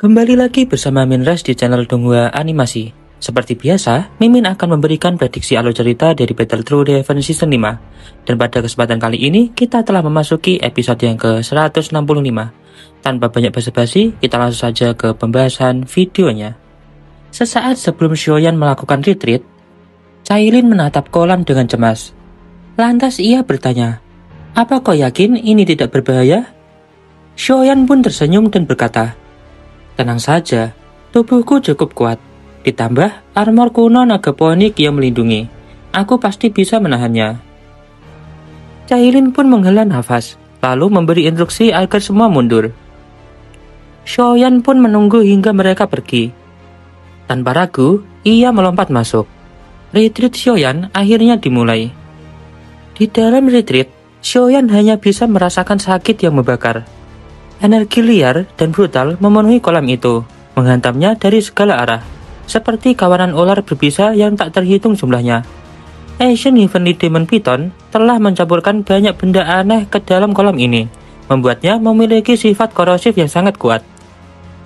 Kembali lagi bersama Minras di channel Donghua Animasi. Seperti biasa, Mimin akan memberikan prediksi alur cerita dari Battle Through the Heaven Season 5. Dan pada kesempatan kali ini, kita telah memasuki episode yang ke-165. Tanpa banyak basa-basi, kita langsung saja ke pembahasan videonya. Sesaat sebelum Xiaoyan melakukan retreat, Cailin menatap kolam dengan cemas. Lantas ia bertanya, "Apa kau yakin ini tidak berbahaya?" Xiaoyan pun tersenyum dan berkata, "Tenang saja, tubuhku cukup kuat. Ditambah armor kuno naga ponik yang melindungi. Aku pasti bisa menahannya." Cailin pun menghela nafas, lalu memberi instruksi agar semua mundur. Xiaoyan pun menunggu hingga mereka pergi. Tanpa ragu, ia melompat masuk. Retreat Xiaoyan akhirnya dimulai. Di dalam retreat, Xiaoyan hanya bisa merasakan sakit yang membakar. Energi liar dan brutal memenuhi kolam itu, menghantamnya dari segala arah, seperti kawanan ular berbisa yang tak terhitung jumlahnya. Ancient Heavenly Demon Python telah mencampurkan banyak benda aneh ke dalam kolam ini, membuatnya memiliki sifat korosif yang sangat kuat.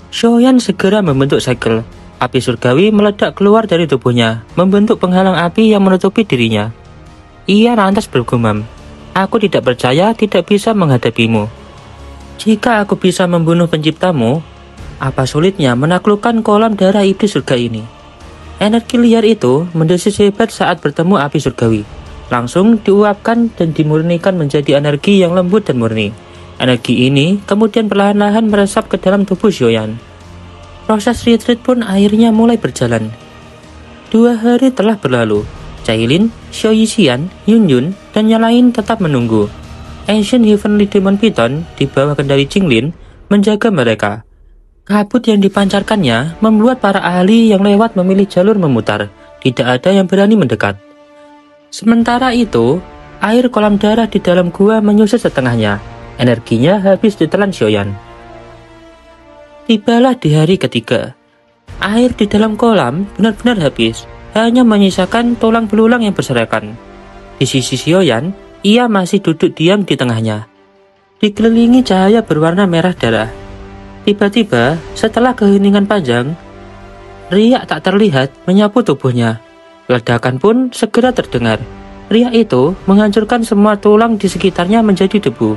Xiaoyan segera membentuk segel. Api surgawi meledak keluar dari tubuhnya, membentuk penghalang api yang menutupi dirinya. Ia lantas bergumam, "Aku tidak percaya tidak bisa menghadapimu. Jika aku bisa membunuh penciptamu, apa sulitnya menaklukkan kolam darah iblis surga ini?" Energi liar itu mendesis hebat saat bertemu api surgawi. Langsung diuapkan dan dimurnikan menjadi energi yang lembut dan murni. Energi ini kemudian perlahan-lahan meresap ke dalam tubuh Xiaoyan. Proses retreat pun akhirnya mulai berjalan. 2 hari telah berlalu. Cailin, Xiao Yixian, Yunyun, dan yang lain tetap menunggu. Ancient Heavenly Demon Python di bawah kendali Jinglin menjaga mereka. Kabut yang dipancarkannya membuat para ahli yang lewat memilih jalur memutar. Tidak ada yang berani mendekat. Sementara itu, air kolam darah di dalam gua menyusut setengahnya. Energinya habis ditelan Xiaoyan. Tibalah di hari ketiga. Air di dalam kolam benar-benar habis, hanya menyisakan tulang belulang yang berserakan. Di sisi Xiaoyan, ia masih duduk diam di tengahnya, dikelilingi cahaya berwarna merah darah. Tiba-tiba, setelah keheningan panjang, riak tak terlihat menyapu tubuhnya. Ledakan pun segera terdengar. Riak itu menghancurkan semua tulang di sekitarnya menjadi debu.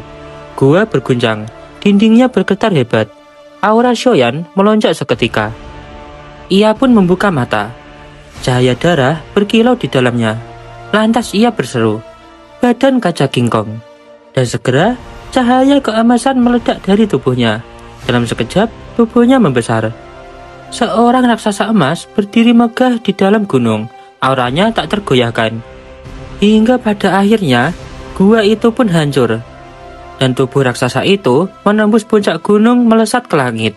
Gua berguncang, dindingnya bergetar hebat. Aura Xiaoyan melonjak seketika. Ia pun membuka mata. Cahaya darah berkilau di dalamnya. Lantas ia berseru, "Badan kaca King Kong." Dan segera, cahaya keemasan meledak dari tubuhnya. Dalam sekejap, tubuhnya membesar. Seorang raksasa emas berdiri megah di dalam gunung. Auranya tak tergoyahkan. Hingga pada akhirnya, gua itu pun hancur. Dan tubuh raksasa itu menembus puncak gunung melesat ke langit.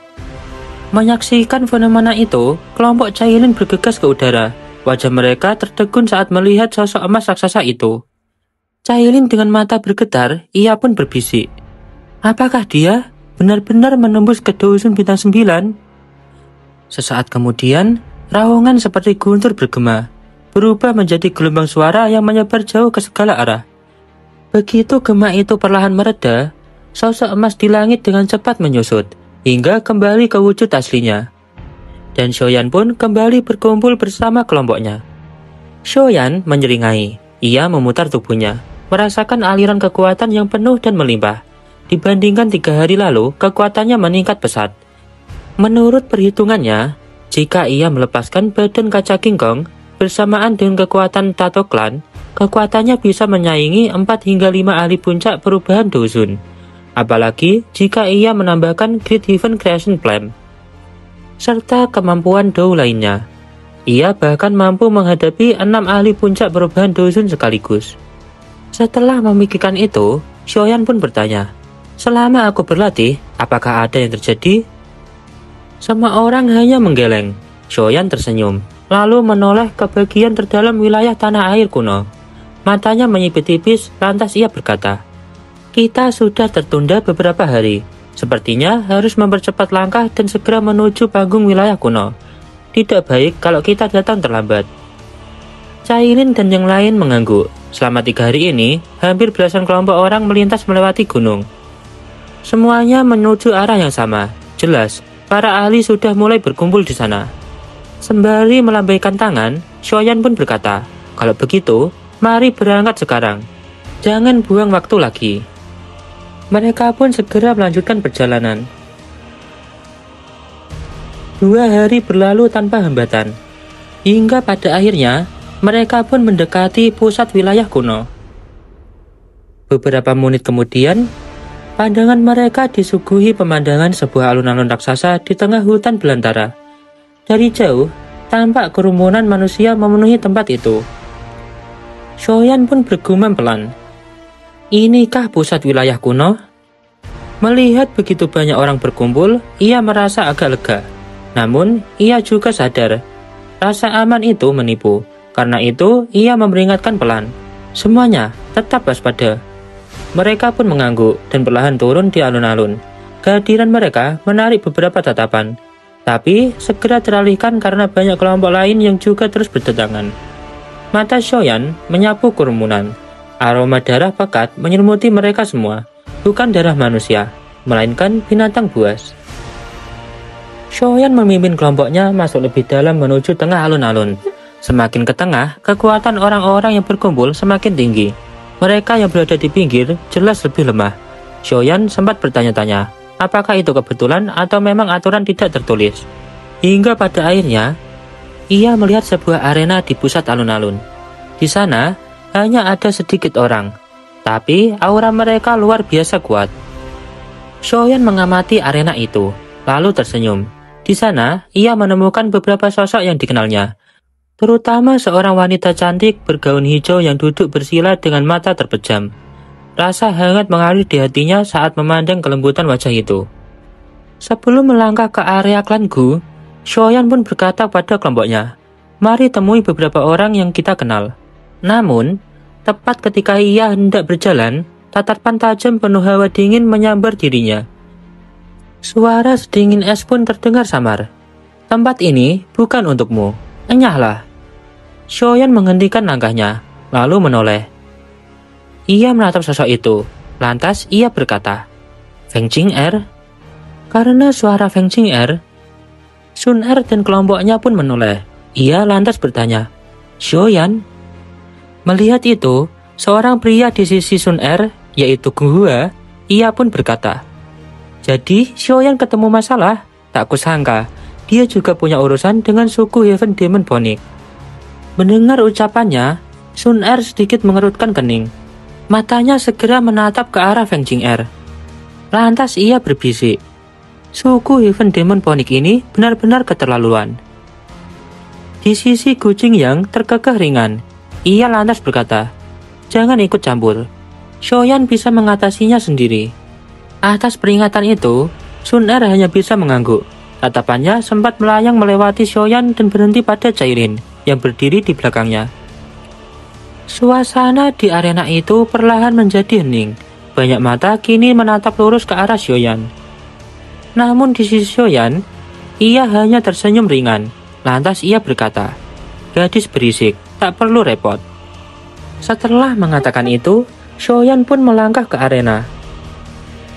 Menyaksikan fenomena itu, kelompok Cailin bergegas ke udara. Wajah mereka tertegun saat melihat sosok emas raksasa itu. Cailin dengan mata bergetar, ia pun berbisik, "Apakah dia benar-benar menembus ke dusun bintang 9? Sesaat kemudian, raungan seperti guntur bergema, berubah menjadi gelombang suara yang menyebar jauh ke segala arah. Begitu gema itu perlahan mereda, sosok emas di langit dengan cepat menyusut, hingga kembali ke wujud aslinya. Dan Xiaoyan pun kembali berkumpul bersama kelompoknya. Xiaoyan menyeringai, ia memutar tubuhnya, merasakan aliran kekuatan yang penuh dan melimpah. Dibandingkan 3 hari lalu, kekuatannya meningkat pesat. Menurut perhitungannya, jika ia melepaskan badan kaca King Kong bersamaan dengan kekuatan Tato Clan, kekuatannya bisa menyaingi 4 hingga 5 ahli puncak perubahan dusun. Apalagi jika ia menambahkan Great Heaven Creation Flame serta kemampuan Dou lainnya. Ia bahkan mampu menghadapi 6 ahli puncak perubahan dusun sekaligus. Setelah memikirkan itu, Xiaoyan pun bertanya, "Selama aku berlatih, apakah ada yang terjadi?" Semua orang hanya menggeleng. Xiaoyan tersenyum, lalu menoleh ke bagian terdalam wilayah tanah air kuno. Matanya menyipit tipis, lantas ia berkata, "Kita sudah tertunda beberapa hari. Sepertinya harus mempercepat langkah dan segera menuju panggung wilayah kuno. Tidak baik kalau kita datang terlambat." Cailin dan yang lain mengangguk. Selama 3 hari ini, hampir belasan kelompok orang melintas melewati gunung. Semuanya menuju arah yang sama. Jelas, para ahli sudah mulai berkumpul di sana. Sembari melambaikan tangan, Xiaoyan pun berkata, "Kalau begitu, mari berangkat sekarang. Jangan buang waktu lagi." Mereka pun segera melanjutkan perjalanan. 2 hari berlalu tanpa hambatan, hingga pada akhirnya mereka pun mendekati pusat wilayah kuno. Beberapa menit kemudian, pandangan mereka disuguhi pemandangan sebuah alun-alun raksasa di tengah hutan belantara. Dari jauh, tampak kerumunan manusia memenuhi tempat itu. Xiaoyan pun bergumam pelan, "Inikah pusat wilayah kuno?" Melihat begitu banyak orang berkumpul, ia merasa agak lega. Namun, ia juga sadar, rasa aman itu menipu. Karena itu, ia memperingatkan pelan, "Semuanya, tetap waspada." Mereka pun mengangguk dan perlahan turun di alun-alun. Kehadiran mereka menarik beberapa tatapan, tapi segera teralihkan karena banyak kelompok lain yang juga terus berdatangan. Mata Xiaoyan menyapu kerumunan. Aroma darah pekat menyelimuti mereka semua. Bukan darah manusia, melainkan binatang buas. Xiaoyan memimpin kelompoknya masuk lebih dalam menuju tengah alun-alun. Semakin ke tengah, kekuatan orang-orang yang berkumpul semakin tinggi. Mereka yang berada di pinggir jelas lebih lemah. Xiaoyan sempat bertanya-tanya, apakah itu kebetulan atau memang aturan tidak tertulis. Hingga pada akhirnya, ia melihat sebuah arena di pusat alun-alun. Di sana, hanya ada sedikit orang, tapi aura mereka luar biasa kuat. Xiaoyan mengamati arena itu, lalu tersenyum. Di sana, ia menemukan beberapa sosok yang dikenalnya, terutama seorang wanita cantik bergaun hijau yang duduk bersila dengan mata terpejam. Rasa hangat mengalir di hatinya saat memandang kelembutan wajah itu. Sebelum melangkah ke area klan Gu, Xiaoyan pun berkata pada kelompoknya, "Mari temui beberapa orang yang kita kenal." Namun, tepat ketika ia hendak berjalan, tatapan tajam penuh hawa dingin menyambar dirinya. Suara sedingin es pun terdengar samar. "Tempat ini bukan untukmu, enyahlah." Xiaoyan menghentikan langkahnya, lalu menoleh. Ia menatap sosok itu, lantas ia berkata, "Feng Jing'er?" Karena suara Feng Jing'er, Sun Er dan kelompoknya pun menoleh. Ia lantas bertanya, "Xiaoyan?" Melihat itu, seorang pria di sisi Sun Er, yaitu Gu Hua, ia pun berkata, "Jadi Xiaoyan ketemu masalah? Tak kusangka, dia juga punya urusan dengan suku Heaven Demon Phoenix." Mendengar ucapannya, Sun Er sedikit mengerutkan kening. Matanya segera menatap ke arah Feng Jing'er. Lantas ia berbisik, "Suku Heaven Demon Phoenix ini benar-benar keterlaluan." Di sisi Gu Jingyang terkekeh ringan. Ia lantas berkata, "Jangan ikut campur. Xiaoyan bisa mengatasinya sendiri." Atas peringatan itu, Sun Er hanya bisa mengangguk. Tatapannya sempat melayang melewati Xiaoyan dan berhenti pada Cailin yang berdiri di belakangnya. Suasana di arena itu perlahan menjadi hening. Banyak mata kini menatap lurus ke arah Xiaoyan. Namun di sisi Xiaoyan, ia hanya tersenyum ringan. Lantas ia berkata, "Gadis berisik, tak perlu repot." Setelah mengatakan itu, Xiaoyan pun melangkah ke arena.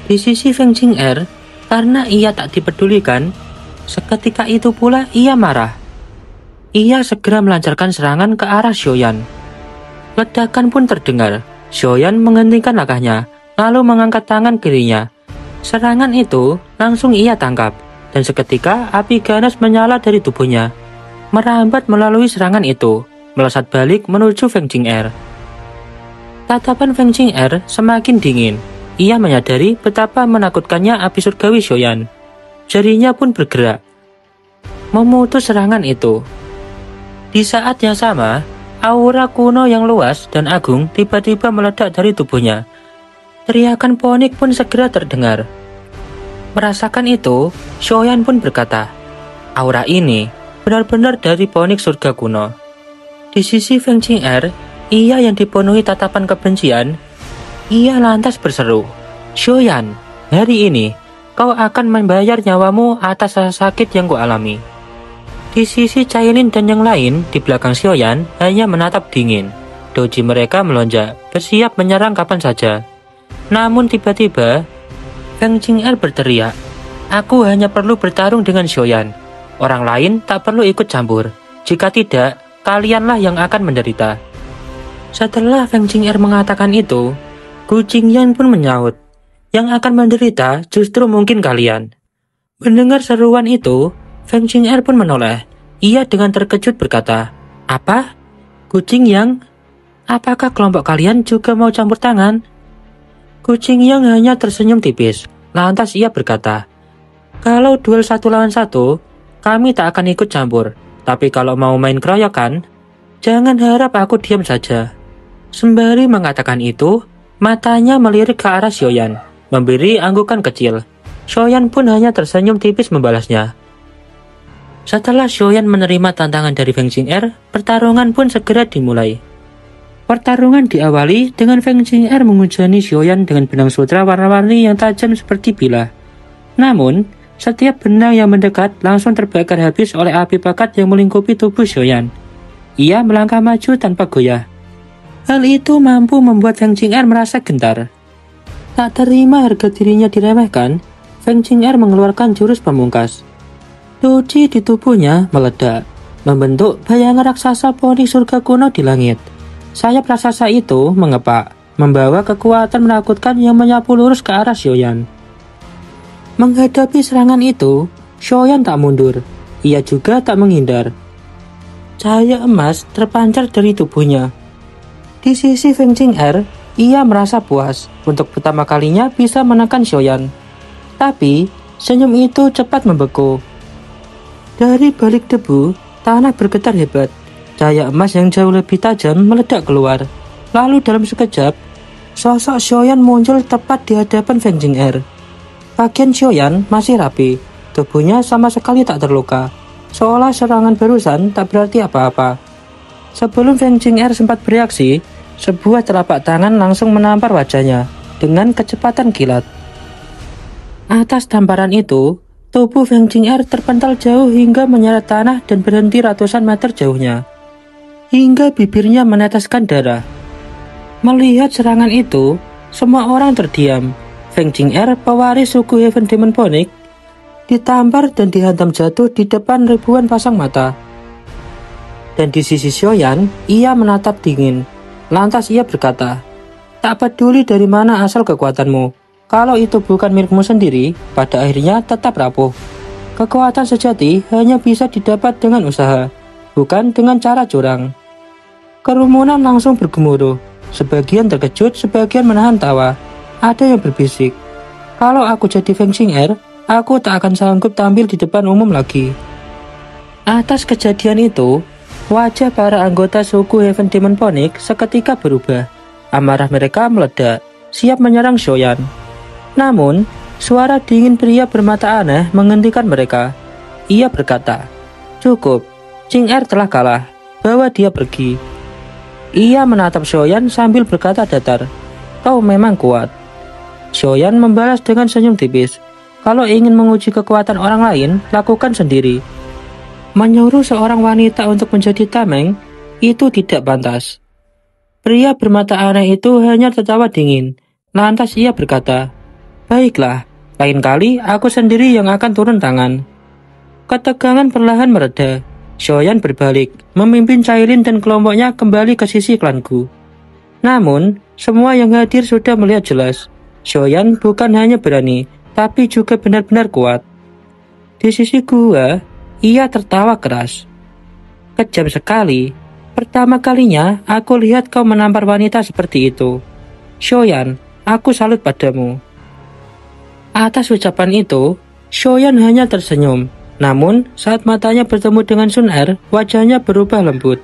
Di sisi Feng Jing'er, karena ia tak dipedulikan, seketika itu pula ia marah. Ia segera melancarkan serangan ke arah Xiaoyan. Ledakan pun terdengar. Xiaoyan menghentikan langkahnya, lalu mengangkat tangan kirinya. Serangan itu langsung ia tangkap, dan seketika api ganas menyala dari tubuhnya, merambat melalui serangan itu, melesat balik menuju Feng Jing'er. Tatapan Feng Jing'er semakin dingin. Ia menyadari betapa menakutkannya api surgawi Xiaoyan. Jarinya pun bergerak, memutus serangan itu. Di saat yang sama, aura kuno yang luas dan agung tiba-tiba meledak dari tubuhnya. Teriakan Phoenix pun segera terdengar. Merasakan itu, Xiaoyan pun berkata, "Aura ini benar-benar dari Phoenix surga kuno." Di sisi Feng Jing'er, ia yang dipenuhi tatapan kebencian, ia lantas berseru, "Xiaoyan, hari ini kau akan membayar nyawamu atas rasa sakit yang kualami." Di sisi Cailin dan yang lain di belakang Xiaoyan hanya menatap dingin. Doji mereka melonjak, bersiap menyerang kapan saja. Namun tiba-tiba, Feng Jing'er berteriak, Aku hanya perlu bertarung dengan Xiaoyan. Orang lain tak perlu ikut campur. Jika tidak, kalianlah yang akan menderita. Setelah Feng Qing'er mengatakan itu, Gu Qingyan pun menyaut. Yang akan menderita justru mungkin kalian. Mendengar seruan itu, Feng Qing'er pun menoleh. Ia dengan terkejut berkata, "Apa? Gu Qingyan? Apakah kelompok kalian juga mau campur tangan?" Gu Qingyan hanya tersenyum tipis. Lantas ia berkata, "Kalau duel 1 lawan 1, kami tak akan ikut campur. Tapi kalau mau main keroyokan, jangan harap aku diam saja." Sembari mengatakan itu, matanya melirik ke arah Xiaoyan, memberi anggukan kecil. Xiaoyan pun hanya tersenyum tipis membalasnya. Setelah Xiaoyan menerima tantangan dari Feng Qing'er, pertarungan pun segera dimulai. Pertarungan diawali dengan Feng Qing'er menghujani Xiaoyan dengan benang sutra warna-warni yang tajam seperti bilah. Namun, setiap benang yang mendekat langsung terbakar habis oleh api bakat yang melingkupi tubuh Xiaoyan. Ia melangkah maju tanpa goyah. Hal itu mampu membuat Feng Qing'er merasa gentar. Tak terima harga dirinya diremehkan, Feng Qing'er mengeluarkan jurus pamungkas. Doji di tubuhnya meledak, membentuk bayangan raksasa poni surga kuno di langit. Sayap raksasa itu mengepak, membawa kekuatan menakutkan yang menyapu lurus ke arah Xiaoyan. Menghadapi serangan itu, Xiaoyan tak mundur. Ia juga tak menghindar. Cahaya emas terpancar dari tubuhnya. Di sisi Feng Qing'er, ia merasa puas untuk pertama kalinya bisa menekan Xiaoyan. Tapi, senyum itu cepat membeku. Dari balik debu, tanah bergetar hebat. Cahaya emas yang jauh lebih tajam meledak keluar. Lalu dalam sekejap, sosok Xiaoyan muncul tepat di hadapan Feng Qing'er. Bagian Xiaoyan masih rapi, tubuhnya sama sekali tak terluka, seolah serangan barusan tak berarti apa-apa. Sebelum Feng Qing'er sempat bereaksi, sebuah telapak tangan langsung menampar wajahnya dengan kecepatan kilat. Atas tamparan itu, tubuh Feng Qing'er terpental jauh hingga menyeret tanah dan berhenti ratusan meter jauhnya. Hingga bibirnya meneteskan darah. Melihat serangan itu, semua orang terdiam. Feng Qing'er, pewaris suku Heaven Demon Phoenix, ditampar dan dihantam jatuh di depan ribuan pasang mata. Dan di sisi Xiaoyan, ia menatap dingin. Lantas ia berkata, "Tak peduli dari mana asal kekuatanmu. Kalau itu bukan milikmu sendiri, pada akhirnya tetap rapuh. Kekuatan sejati hanya bisa didapat dengan usaha, bukan dengan cara curang." Kerumunan langsung bergemuruh. Sebagian terkejut, sebagian menahan tawa. Ada yang berbisik, "Kalau aku jadi Feng Qing'er, aku tak akan sanggup tampil di depan umum lagi." Atas kejadian itu, wajah para anggota suku Heaven Demon Phoenix seketika berubah. Amarah mereka meledak, siap menyerang Xiaoyan. Namun, suara dingin pria bermata aneh menghentikan mereka. Ia berkata, "Cukup, Qing'er telah kalah, bawa dia pergi." Ia menatap Xiaoyan sambil berkata datar, "Kau memang kuat." Xiaoyan membalas dengan senyum tipis, "Kalau ingin menguji kekuatan orang lain, lakukan sendiri. Menyuruh seorang wanita untuk menjadi tameng, itu tidak pantas." Pria bermata aneh itu hanya tertawa dingin. Lantas ia berkata, "Baiklah, lain kali aku sendiri yang akan turun tangan." Ketegangan perlahan mereda. Xiaoyan berbalik, memimpin Cailin dan kelompoknya kembali ke sisi klanku. Namun, semua yang hadir sudah melihat jelas. Xiaoyan bukan hanya berani, tapi juga benar-benar kuat. Di sisi gua, ia tertawa keras. "Kejam sekali. Pertama kalinya aku lihat kau menampar wanita seperti itu. Xiaoyan, aku salut padamu." Atas ucapan itu, Xiaoyan hanya tersenyum. Namun, saat matanya bertemu dengan Sun Er, wajahnya berubah lembut.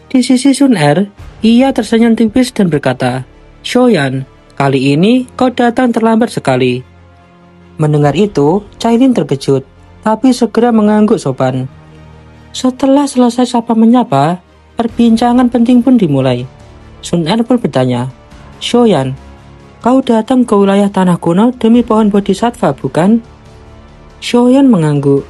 Di sisi Sun Er, ia tersenyum tipis dan berkata, "Xiaoyan, kali ini kau datang terlambat sekali." Mendengar itu, Cailin terkejut, tapi segera mengangguk sopan. Setelah selesai sapa menyapa, perbincangan penting pun dimulai. Sun Er pun bertanya, "Xiaoyan, kau datang ke wilayah tanah kuno demi pohon bodhisattva, bukan?" Xiaoyan mengangguk.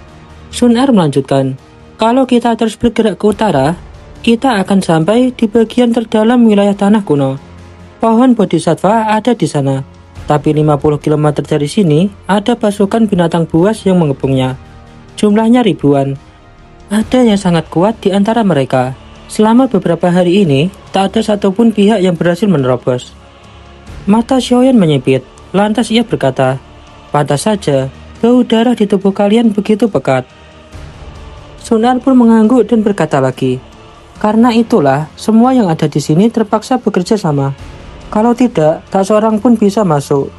Sun Er melanjutkan, "Kalau kita terus bergerak ke utara, kita akan sampai di bagian terdalam wilayah tanah kuno. Pohon bodhisattva ada di sana. Tapi 50 km dari sini, ada pasukan binatang buas yang mengepungnya. Jumlahnya ribuan. Ada yang sangat kuat di antara mereka. Selama beberapa hari ini, tak ada satupun pihak yang berhasil menerobos. Mata Xiaoyan menyipit, lantas ia berkata, "Pantas saja, bau darah di tubuh kalian begitu pekat." Sun Er pun mengangguk dan berkata lagi, "Karena itulah, semua yang ada di sini terpaksa bekerja sama. Kalau tidak, tak seorang pun bisa masuk.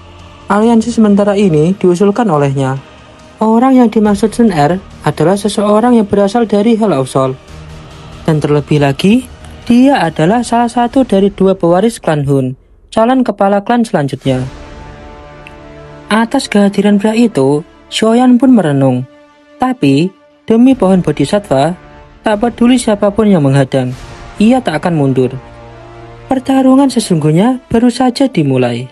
Aliansi sementara ini diusulkan olehnya." Orang yang dimaksud Sun Er adalah seseorang yang berasal dari Hell of Soul. Dan terlebih lagi, dia adalah salah satu dari 2 pewaris klan Hun, calon kepala klan selanjutnya. Atas kehadiran pria itu, Xiaoyan pun merenung. Tapi, demi pohon bodhisattva, tak peduli siapapun yang menghadang, ia tak akan mundur. Pertarungan sesungguhnya baru saja dimulai.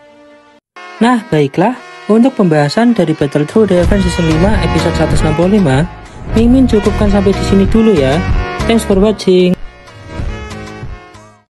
Nah, baiklah, untuk pembahasan dari Battle Through the Heavens Season 5 episode 165, Mimin cukupkan sampai di sini dulu ya. Thanks for watching.